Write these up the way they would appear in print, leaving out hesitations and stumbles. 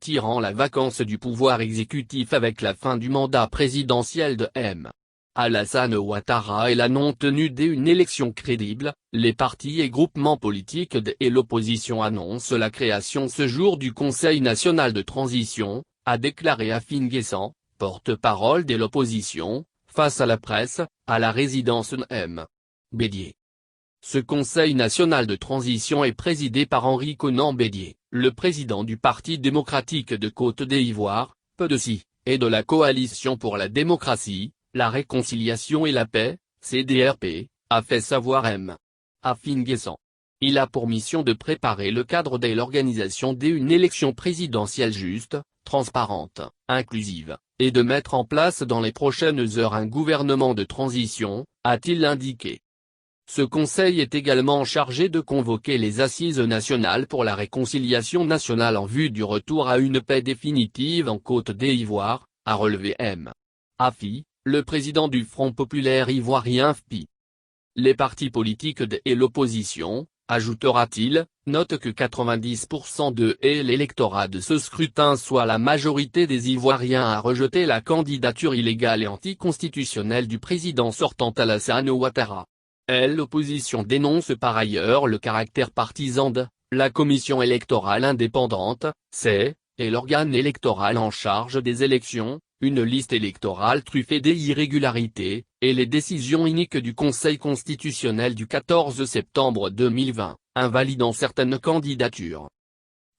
tirant la vacance du pouvoir exécutif avec la fin du mandat présidentiel de M. Alassane Ouattara et la non-tenue d'une élection crédible, les partis et groupements politiques et l'opposition annoncent la création ce jour du Conseil national de transition, a déclaré Afin Guessant, porte-parole de l'opposition, face à la presse, à la résidence M. Bédier. Ce Conseil national de transition est présidé par Henri Konan Bédier, le président du Parti démocratique de Côte d'Ivoire, PDC, et de la Coalition pour la démocratie, la réconciliation et la paix, CDRP, a fait savoir M. Afin Guessant. Il a pour mission de préparer le cadre de l'organisation d'une élection présidentielle juste, transparente, inclusive, et de mettre en place dans les prochaines heures un gouvernement de transition, a-t-il indiqué. Ce conseil est également chargé de convoquer les assises nationales pour la réconciliation nationale en vue du retour à une paix définitive en Côte d'Ivoire, a relevé M. Afi, le président du Front populaire ivoirien FPI. Les partis politiques et l'opposition, ajoutera-t-il, notent que 90% de l'électorat de ce scrutin, soit la majorité des Ivoiriens, a rejeté la candidature illégale et anticonstitutionnelle du président sortant Alassane Ouattara. L'opposition dénonce par ailleurs le caractère partisan de la commission électorale indépendante, et l'organe électoral en charge des élections, une liste électorale truffée d'irrégularités, et les décisions iniques du Conseil constitutionnel du 14 septembre 2020, invalidant certaines candidatures.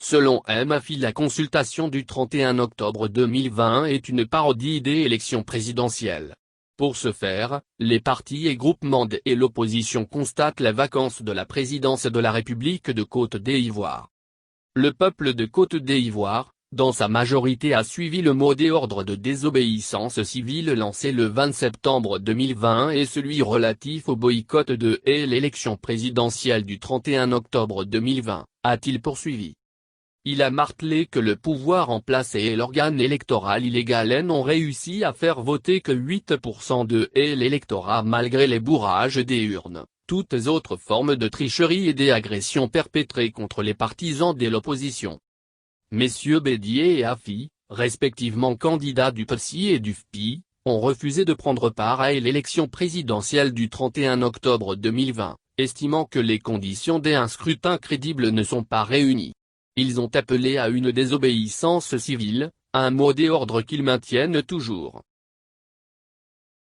Selon MAFI, la consultation du 31 octobre 2020 est une parodie des élections présidentielles. Pour ce faire, les partis et groupements et l'opposition constatent la vacance de la présidence de la République de Côte d'Ivoire. Le peuple de Côte d'Ivoire, dans sa majorité, a suivi le mot d'ordre de désobéissance civile lancé le 20 septembre 2020 et celui relatif au boycott de l'élection présidentielle du 31 octobre 2020, a-t-il poursuivi. Il a martelé que le pouvoir en place et l'organe électoral illégal n'ont réussi à faire voter que 8% de l'électorat malgré les bourrages des urnes, toutes autres formes de tricherie et des agressions perpétrées contre les partisans de l'opposition. Messieurs Bédier et Afi, respectivement candidats du PDC et du FPI, ont refusé de prendre part à l'élection présidentielle du 31 octobre 2020, estimant que les conditions d'un scrutin crédible ne sont pas réunies. Ils ont appelé à une désobéissance civile, un mot d'ordre qu'ils maintiennent toujours.